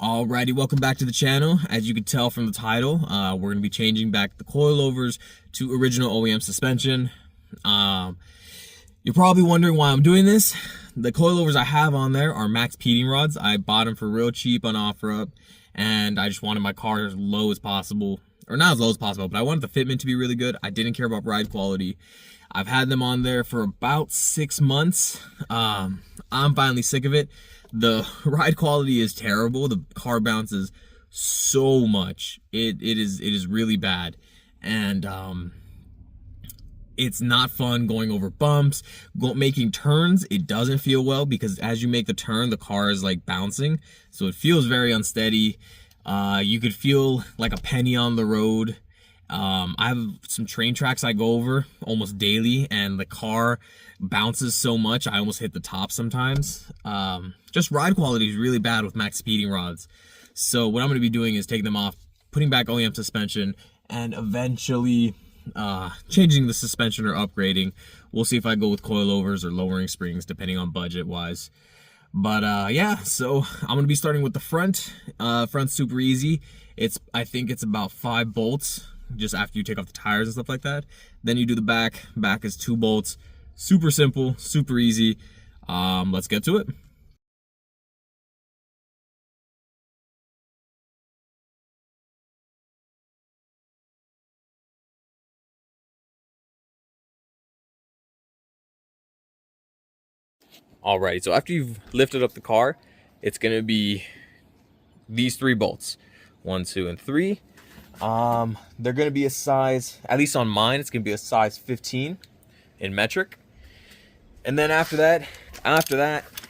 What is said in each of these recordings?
Alrighty, welcome back to the channel. As you can tell from the title, we're going to be changing back the coilovers to original OEM suspension. You're probably wondering why I'm doing this. The coilovers I have on there are max peating rods. I bought them for real cheap on OfferUp, and I just wanted my car as low as possible, or not as low as possible, but I wanted the fitment to be really good. I didn't care about ride quality. I've had them on there for about 6 months. I'm finally sick of it. The ride quality is terrible. The car bounces so much. It is really bad, and it's not fun going over bumps. Making turns, it doesn't feel well because as you make the turn, the car is like bouncing, so it feels very unsteady. You could feel like a penny on the road. I have some train tracks I go over almost daily, and the car bounces so much I almost hit the top sometimes. Just ride quality is really bad with max speeding rods. So what I'm going to be doing is taking them off, putting back OEM suspension, and eventually changing the suspension or upgrading. We'll see if I go with coilovers or lowering springs depending on budget wise. But yeah, so I'm going to be starting with the front. Front's super easy. I think it's about 5 bolts just after you take off the tires and stuff like that. Then you do the back. Back is 2 bolts. Super simple, super easy. Let's get to it. Alrighty, so after you've lifted up the car, it's gonna be these 3 bolts. 1, 2, and 3. They're gonna be a size, at least on mine, it's gonna be a size 15 in metric. And then after that,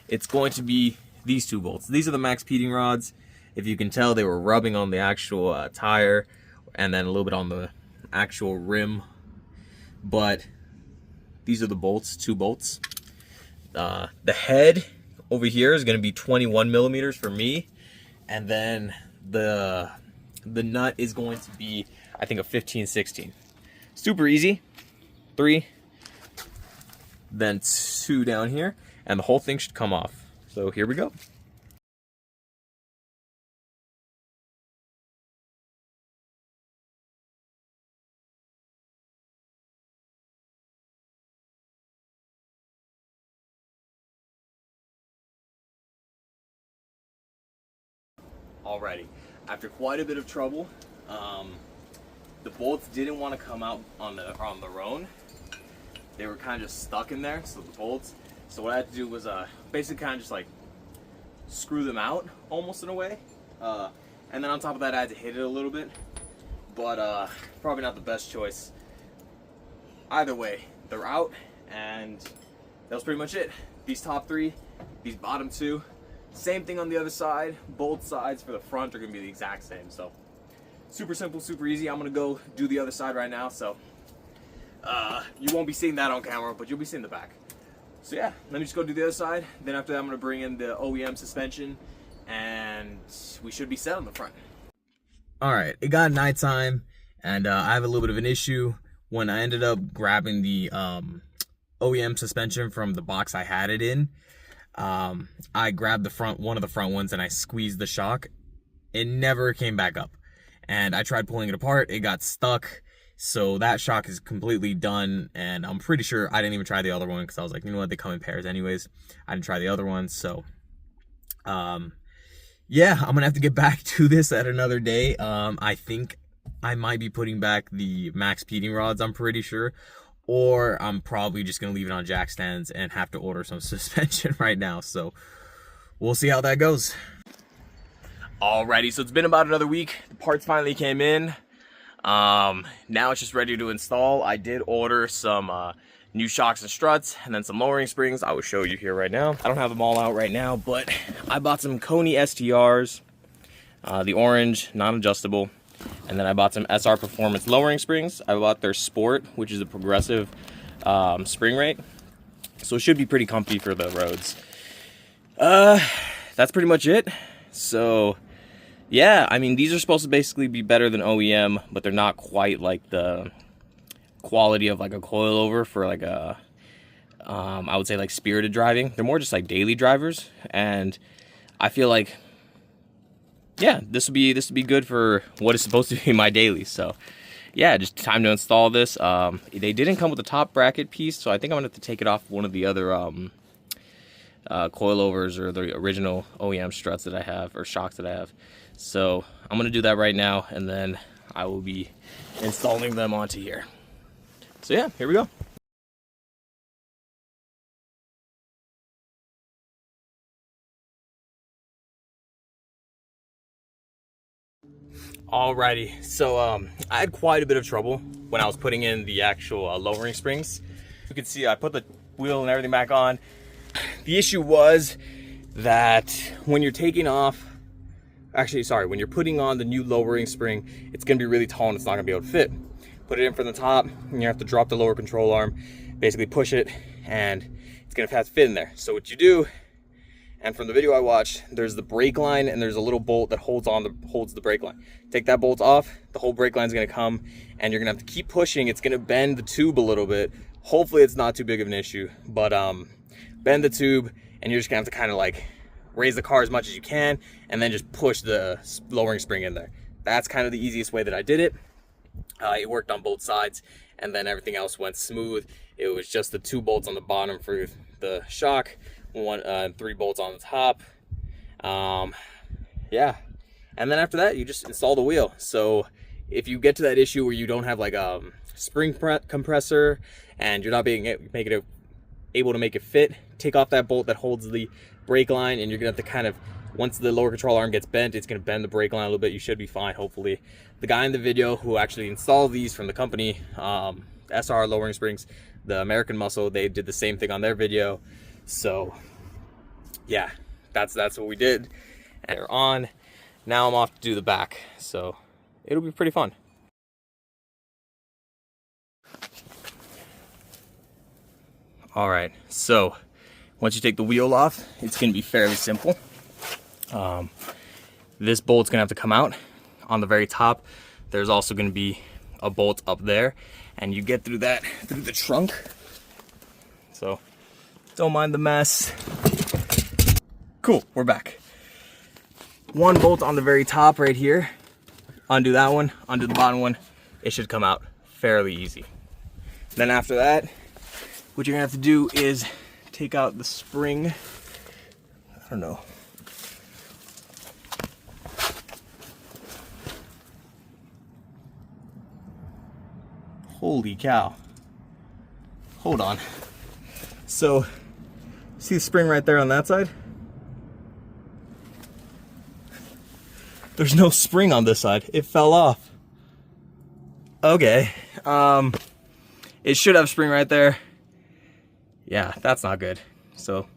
it's going to be these 2 bolts. These are the max peating rods. If you can tell, they were rubbing on the actual tire and then a little bit on the actual rim. But these are the bolts, 2 bolts. The head over here is going to be 21 millimeters for me. And then the nut is going to be, I think, a 15, 16. Super easy. 3. Then 2 down here, and the whole thing should come off. So here we go. Alrighty, after quite a bit of trouble, the bolts didn't want to come out on their own. They were kind of just stuck in there, so the bolts. So what I had to do was basically kind of just like screw them out, almost in a way. And then on top of that, I had to hit it a little bit, but probably not the best choice. Either way, they're out, and that was pretty much it. These top 3, these bottom 2, same thing on the other side. Both sides for the front are gonna be the exact same. So super simple, super easy. I'm gonna go do the other side right now. So you won't be seeing that on camera, but you'll be seeing the back. So yeah, let me just go do the other side. Then after that, I'm gonna bring in the OEM suspension, and we should be set on the front. All right, it got nighttime, and I have a little bit of an issue. When I ended up grabbing the OEM suspension from the box I had it in, I grabbed one of the front ones, and I squeezed the shock. It never came back up, and I tried pulling it apart. It got stuck. So that shock is completely done, and I'm pretty sure I didn't even try the other one because I was like, you know what, they come in pairs anyways. I didn't try the other one, so yeah, I'm gonna have to get back to this at another day. I think I might be putting back the max peating rods, I'm pretty sure, or I'm probably just gonna leave it on jack stands and have to order some suspension right now. So we'll see how that goes. Alrighty, so it's been about another week. The parts finally came in. Now it's just ready to install. I did order some new shocks and struts, and then some lowering springs. I will show you here right now. I don't have them all out right now, but I bought some Koni STRs, the orange, non-adjustable, and then I bought some SR Performance lowering springs. I bought their Sport, which is a progressive spring rate, so it should be pretty comfy for the roads. That's pretty much it. So yeah, I mean, these are supposed to basically be better than OEM, but they're not quite like the quality of like a coilover for like a, I would say like spirited driving. They're more just like daily drivers, and I feel like yeah, this would be good for what is supposed to be my daily. So yeah, just time to install this. They didn't come with a top bracket piece, so I think I'm gonna have to take it off one of the other coilovers or the original OEM struts that I have, or shocks that I have. So I'm gonna do that right now, and then I will be installing them onto here. So yeah, here we go. Alrighty, so I had quite a bit of trouble when I was putting in the actual lowering springs. You can see I put the wheel and everything back on. The issue was that when you're taking off, actually sorry, when you're putting on the new lowering spring, it's gonna be really tall and it's not gonna be able to fit. Put it in from the top, and you have to drop the lower control arm, basically push it, and it's gonna have to fit in there. So what you do, and from the video I watched, there's the brake line and there's a little bolt that holds the brake line. Take that bolt off, the whole brake line is gonna come, and you're gonna have to keep pushing. It's gonna bend the tube a little bit. Hopefully it's not too big of an issue, but bend the tube, and you're just gonna have to kind of like raise the car as much as you can, and then just push the lowering spring in there. That's kind of the easiest way that I did it. It worked on both sides, and then everything else went smooth. It was just the 2 bolts on the bottom for the shock, 3 bolts on the top. Yeah, and then after that you just install the wheel. So if you get to that issue where you don't have like a spring compressor and you're not able to make it fit, take off that bolt that holds the brake line, and you're gonna have to kind of, once the lower control arm gets bent, it's gonna bend the brake line a little bit. You should be fine, hopefully. The guy in the video who actually installed these from the company, SR lowering springs, the American Muscle, they did the same thing on their video. So yeah, that's what we did. And they're on. Now I'm off to do the back, so it'll be pretty fun. All right, so once you take the wheel off, it's gonna be fairly simple. This bolt's gonna have to come out. On the very top, there's also gonna be a bolt up there, and you get through that through the trunk. So don't mind the mess. Cool, we're back. 1 bolt on the very top right here. Undo that one, undo the bottom one. It should come out fairly easy. Then after that, what you're gonna have to do is take out the spring. I don't know. Holy cow. Hold on. So, see the spring right there on that side? There's no spring on this side. It fell off. Okay. It should have spring right there. Yeah, that's not good. So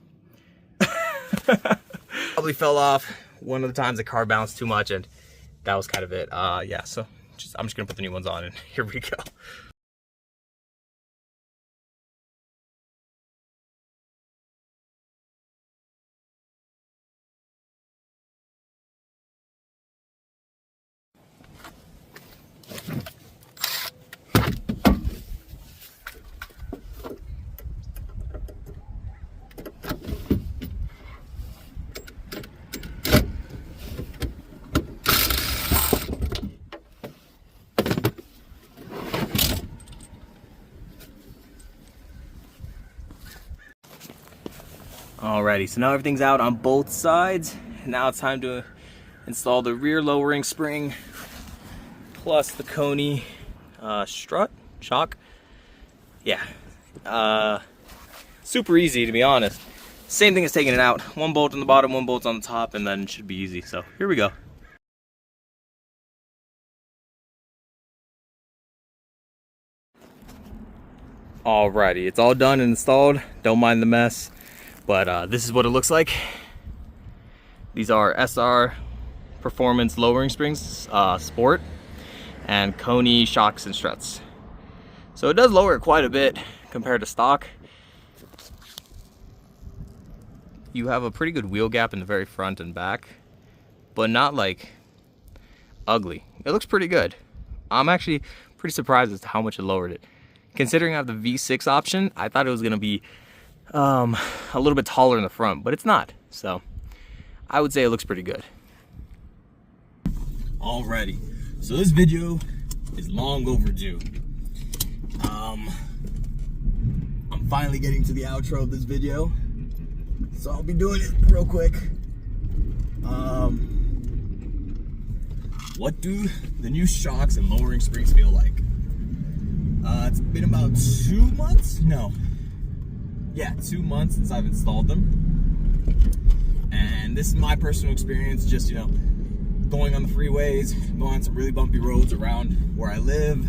probably fell off one of the times the car bounced too much, and that was kind of it. Yeah, so I'm just gonna put the new ones on, and here we go. Alrighty, so now everything's out on both sides. Now it's time to install the rear lowering spring plus the Koni strut shock. Yeah, super easy, to be honest. Same thing as taking it out. 1 bolt on the bottom, 1 bolt on the top, and then it should be easy. So here we go. Alrighty, it's all done and installed. Don't mind the mess. But this is what it looks like. These are SR Performance Lowering Springs, Sport, and Koni shocks and struts. So it does lower it quite a bit compared to stock. You have a pretty good wheel gap in the very front and back, but not like ugly. It looks pretty good. I'm actually pretty surprised as to how much it lowered it. Considering I have the V6 option, I thought it was gonna be a little bit taller in the front, but it's not. So I would say it looks pretty good. Alrighty, so this video is long overdue. I'm finally getting to the outro of this video, so I'll be doing it real quick. What do the new shocks and lowering springs feel like? It's been about 2 months? No. Yeah, 2 months since I've installed them. And this is my personal experience, just, you know, going on the freeways, going on some really bumpy roads around where I live,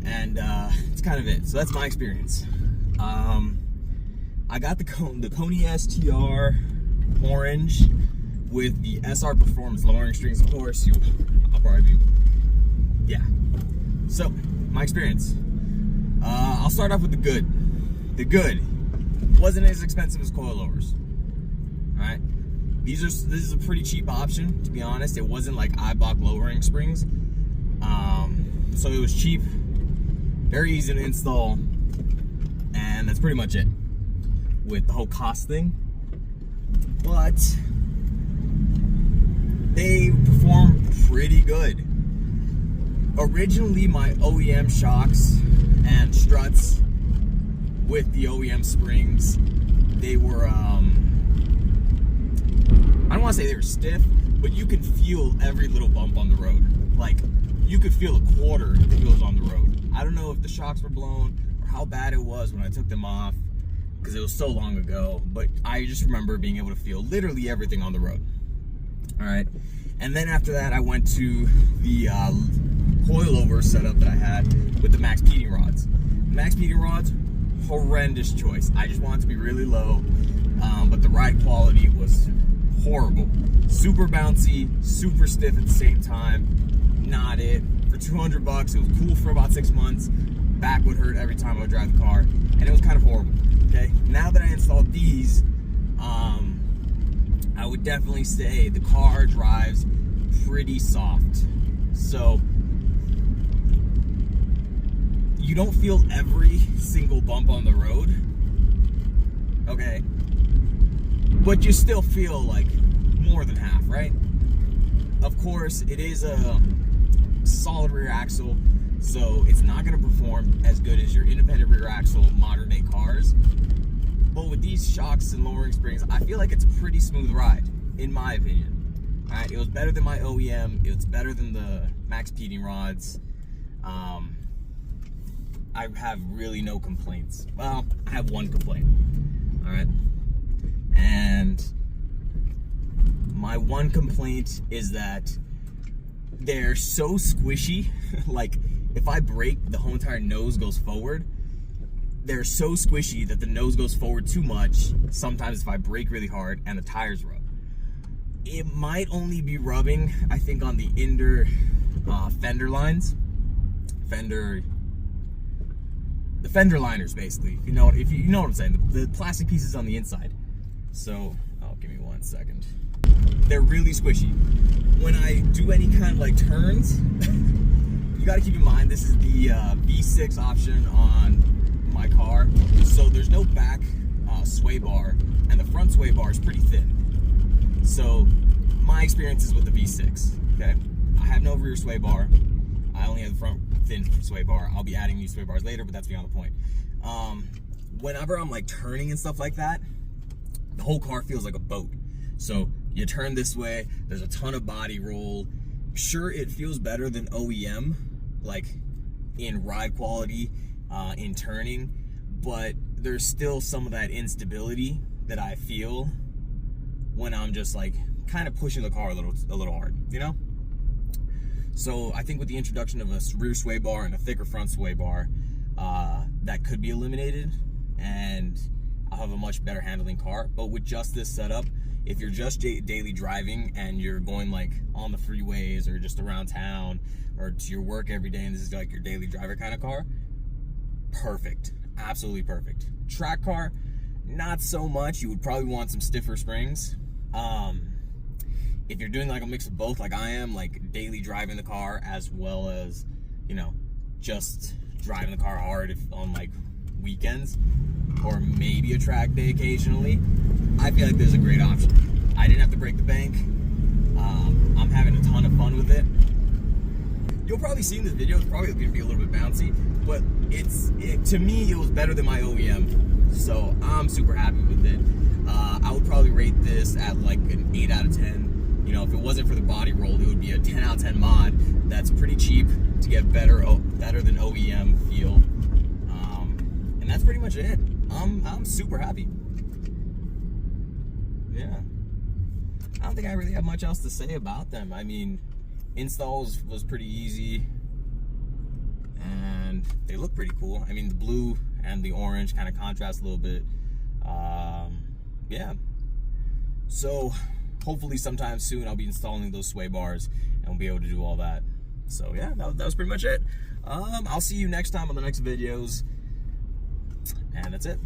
and it's kind of it. So that's my experience. I got the Koni STR orange with the SR Performance lowering strings. Of course, I'll probably be, yeah. So my experience. I'll start off with the good. The good wasn't as expensive as coilovers. All right. This is a pretty cheap option, to be honest. It wasn't like Eibach lowering springs. So it was cheap, very easy to install, and that's pretty much it with the whole cost thing. But they perform pretty good. Originally, my OEM shocks and struts with the OEM springs, they were, I don't want to say they were stiff, but you can feel every little bump on the road. Like, you could feel a quarter if it goes on the road. I don't know if the shocks were blown or how bad it was when I took them off, because it was so long ago, but I just remember being able to feel literally everything on the road. All right. And then after that, I went to the coilover setup that I had with the max peating rods. Max peating rods, horrendous choice. I just wanted to be really low, but the ride quality was horrible. Super bouncy, super stiff at the same time. Not it. For 200 bucks, it was cool for about 6 months. Back would hurt every time I would drive the car, and it was kind of horrible. Okay, now that I installed these, I would definitely say the car drives pretty soft. So you don't feel every single bump on the road, okay? But you still feel like more than half, right? Of course, it is a solid rear axle, so it's not gonna perform as good as your independent rear axle modern day cars. But with these shocks and lowering springs, I feel like it's a pretty smooth ride, in my opinion. All right, it was better than my OEM. It was better than the max peating rods. I have really no complaints. Well, I have one complaint. All right, and my one complaint is that they're so squishy. Like, if I brake, the whole entire nose goes forward. They're so squishy that the nose goes forward too much. Sometimes if I brake really hard and the tires rub. It might only be rubbing, I think, on the inner fender lines. The fender liners, basically. If you know what I'm saying. The plastic pieces on the inside. So, oh, give me 1 second. They're really squishy. When I do any kind of like turns, you got to keep in mind this is the V6 option on my car, so there's no back sway bar, and the front sway bar is pretty thin. So my experience is with the V6. Okay, I have no rear sway bar. I only have the front thin sway bar. I'll be adding new sway bars later, but that's beyond the point. Whenever I'm like turning and stuff like that, the whole car feels like a boat. So you turn this way, there's a ton of body roll. Sure, it feels better than OEM, like in ride quality, in turning, but there's still some of that instability that I feel when I'm just like kind of pushing the car a little hard, you know? So I think with the introduction of a rear sway bar and a thicker front sway bar, that could be eliminated, and I'll have a much better handling car. But with just this setup, if you're just daily driving and you're going like on the freeways or just around town or to your work every day, and this is like your daily driver kind of car, perfect, absolutely perfect. Track car, not so much. You would probably want some stiffer springs. If you're doing like a mix of both, like I am, like daily driving the car as well as, you know, just driving the car hard on like weekends or maybe a track day occasionally, I feel like this is a great option. I didn't have to break the bank. I'm having a ton of fun with it. you'll probably see in this video, it's probably going to be a little bit bouncy, but to me, it was better than my OEM, so I'm super happy with it. I would probably rate this at like an 8 out of 10. You know, if it wasn't for the body roll, it would be a 10 out of 10 mod. That's pretty cheap to get better than OEM feel. And that's pretty much it. I'm super happy. Yeah. I don't think I really have much else to say about them. I mean, installs was pretty easy, and they look pretty cool. I mean, the blue and the orange kind of contrast a little bit. Yeah. So hopefully sometime soon I'll be installing those sway bars and we'll be able to do all that. So yeah, that was pretty much it. I'll see you next time on the next videos, and that's it.